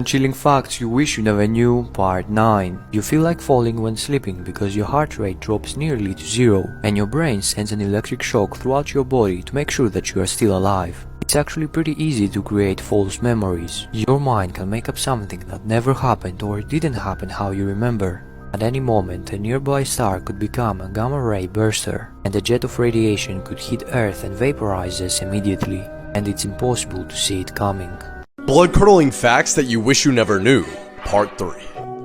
Chilling facts you wish you never knew, Part 9. You feel like falling when sleeping because your heart rate drops nearly to zero, and your brain sends an electric shock throughout your body to make sure that you are still alive. It's actually pretty easy to create false memories. Your mind can make up something that never happened or didn't happen how you remember. At any moment, a nearby star could become a gamma-ray burster, and a jet of radiation could hit Earth and vaporize us immediately, and it's impossible to see it coming. Blood-curdling facts that you wish you never knew, Part 3.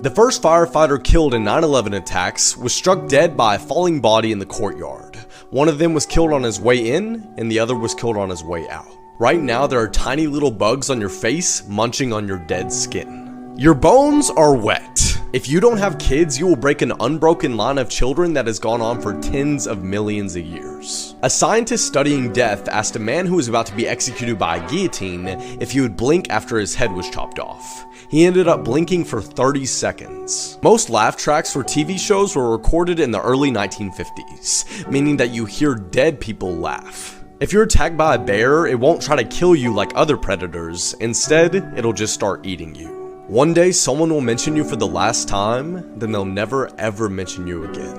The first firefighter killed in 9/11 attacks was struck dead by a falling body in the courtyard. One of them was killed on his way in, and the other was killed on his way out. Right now, there are tiny little bugs on your face munching on your dead skin. Your bones are wet. If you don't have kids, you will break an unbroken line of children that has gone on for tens of millions of years. A scientist studying death asked a man who was about to be executed by a guillotine if he would blink after his head was chopped off. He ended up blinking for 30 seconds. Most laugh tracks for TV shows were recorded in the early 1950s, meaning that you hear dead people laugh. If you're attacked by a bear, it won't try to kill you like other predators. Instead, it'll just start eating you. One day someone will mention you for the last time, then they'll never ever mention you again.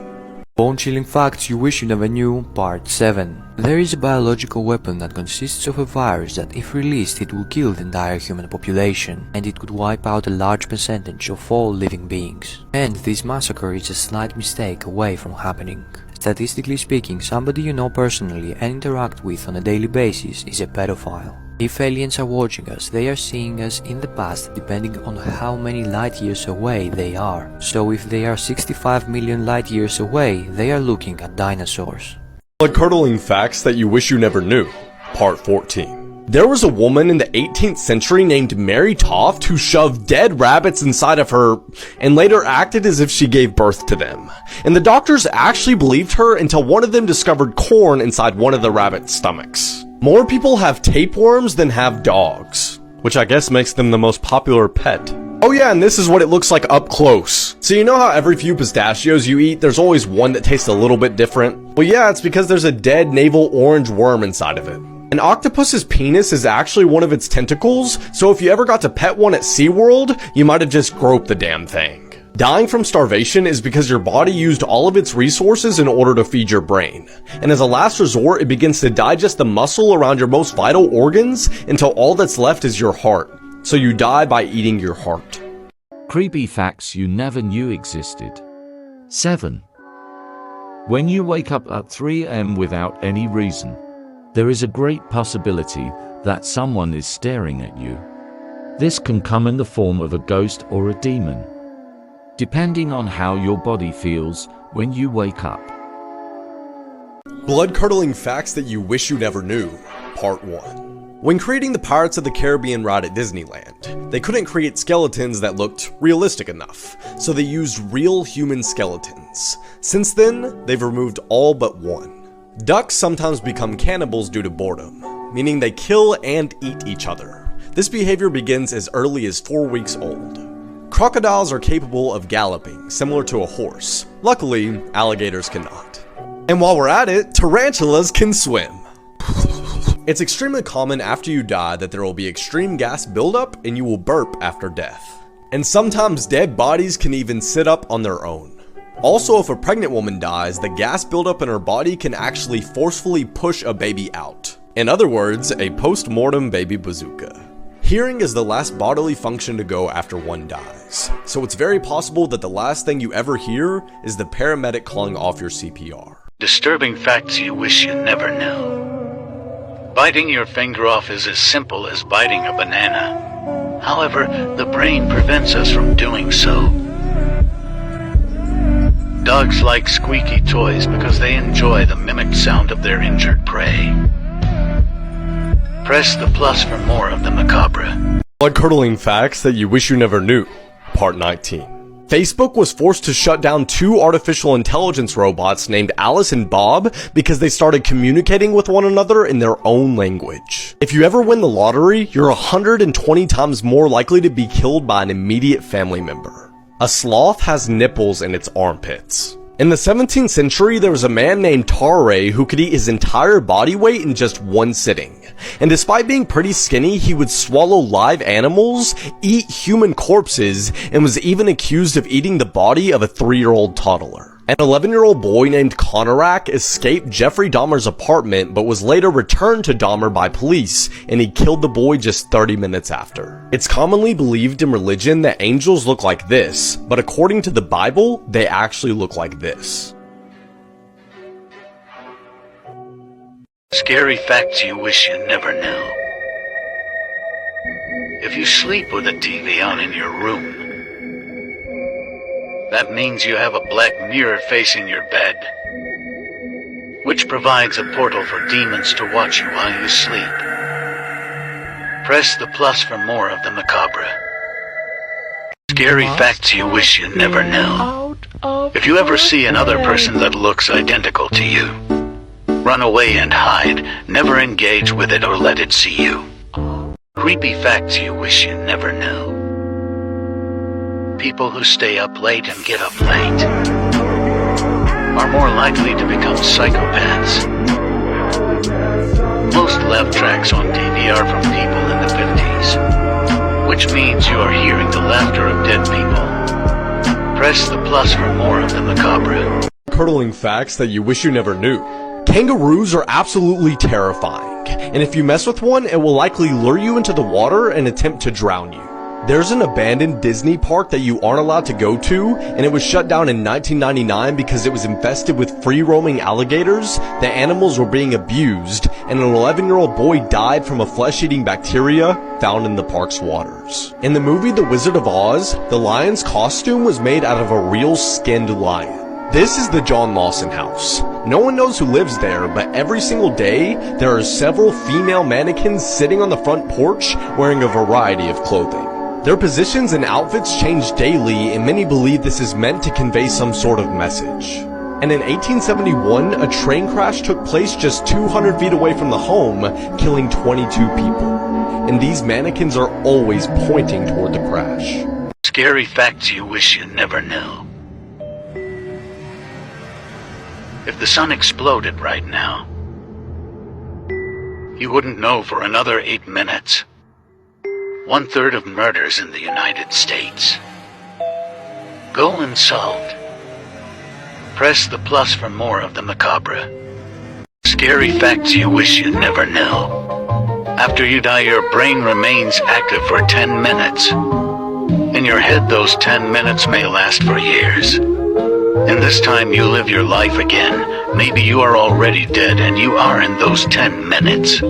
Bone-chilling facts you wish you never knew, Part 7. There is a biological weapon that consists of a virus that if released it will kill the entire human population, and it could wipe out a large percentage of all living beings. And this massacre is a slight mistake away from happening. Statistically speaking, somebody you know personally and interact with on a daily basis is a pedophile. If aliens are watching us, they are seeing us in the past depending on how many light years away they are. So if they are 65 million light years away, they are looking at dinosaurs. Blood-curdling facts that you wish you never knew, Part 14. There was a woman in the 18th century named Mary Toft who shoved dead rabbits inside of her and later acted as if she gave birth to them. And the doctors actually believed her until one of them discovered corn inside one of the rabbits' stomachs. More people have tapeworms than have dogs, which I guess makes them the most popular pet. Oh yeah, and this is what it looks like up close. So you know how every few pistachios you eat, there's always one that tastes a little bit different? Well yeah, it's because there's a dead navel orange worm inside of it. An octopus's penis is actually one of its tentacles, so if you ever got to pet one at SeaWorld, you might have just groped the damn thing. Dying from starvation is because your body used all of its resources in order to feed your brain. And as a last resort, it begins to digest the muscle around your most vital organs until all that's left is your heart. So you die by eating your heart. Creepy facts you never knew existed. 7. When you wake up at 3 AM without any reason, there is a great possibility that someone is staring at you. This can come in the form of a ghost or a demon, depending on how your body feels when you wake up. Blood-curdling facts that you wish you never knew, Part 1. When creating the Pirates of the Caribbean ride at Disneyland, they couldn't create skeletons that looked realistic enough, so they used real human skeletons. Since then, they've removed all but one. Ducks sometimes become cannibals due to boredom, meaning they kill and eat each other. This behavior begins as early as 4 weeks old. Crocodiles are capable of galloping, similar to a horse. Luckily, alligators cannot. And while we're at it, tarantulas can swim. It's extremely common after you die that there will be extreme gas buildup and you will burp after death. And sometimes dead bodies can even sit up on their own. Also, if a pregnant woman dies, the gas buildup in her body can actually forcefully push a baby out. In other words, a post-mortem baby bazooka. Hearing is the last bodily function to go after one dies, so it's very possible that the last thing you ever hear is the paramedic calling off your CPR. Disturbing facts you wish you never knew. Biting your finger off is as simple as biting a banana. However, the brain prevents us from doing so. Dogs like squeaky toys because they enjoy the mimicked sound of their injured prey. Press the plus for more of the macabre. Blood-curdling facts that you wish you never knew, Part 19. Facebook was forced to shut down 2 artificial intelligence robots named Alice and Bob because they started communicating with one another in their own language. If you ever win the lottery, you're 120 times more likely to be killed by an immediate family member. A sloth has nipples in its armpits. In the 17th century, there was a man named Tare who could eat his entire body weight in just one sitting. And despite being pretty skinny, he would swallow live animals, eat human corpses, and was even accused of eating the body of a 3-year-old toddler. An 11-year-old boy named Konarak escaped Jeffrey Dahmer's apartment but was later returned to Dahmer by police, and he killed the boy just 30 minutes after. It's commonly believed in religion that angels look like this, but according to the Bible, they actually look like this. Scary facts you wish you never knew. If you sleep with a TV on in your room, that means you have a black mirror facing your bed, which provides a portal for demons to watch you while you sleep. Press the plus for more of the macabre. Scary facts you wish you never knew. If you ever see another person that looks identical to you, run away and hide. Never engage with it or let it see you. Creepy facts you wish you never knew. People who stay up late and get up late are more likely to become psychopaths. Most laugh tracks on TV are from people in the 50s, which means you are hearing the laughter of dead people. Press the plus for more of the macabre. Curdling facts that you wish you never knew. Kangaroos are absolutely terrifying, and if you mess with one, it will likely lure you into the water and attempt to drown you. There's an abandoned Disney park that you aren't allowed to go to, and it was shut down in 1999 because it was infested with free-roaming alligators. The animals were being abused, and an 11-year-old boy died from a flesh-eating bacteria found in the park's waters. In the movie The Wizard of Oz, the lion's costume was made out of a real skinned lion. This is the John Lawson house. No one knows who lives there, but every single day, there are several female mannequins sitting on the front porch wearing a variety of clothing. Their positions and outfits change daily, and many believe this is meant to convey some sort of message. And in 1871, a train crash took place just 200 feet away from the home, killing 22 people. And these mannequins are always pointing toward the crash. Scary facts you wish you never knew. If the sun exploded right now, you wouldn't know for another 8 minutes. 1/3 of murders in the United States go unsolved. Press the plus for more of the macabre. Scary facts you wish you never knew. After you die, your brain remains active for 10 minutes. In your head, those 10 minutes may last for years. In this time, you live your life again. Maybe you are already dead and you are in those 10 minutes.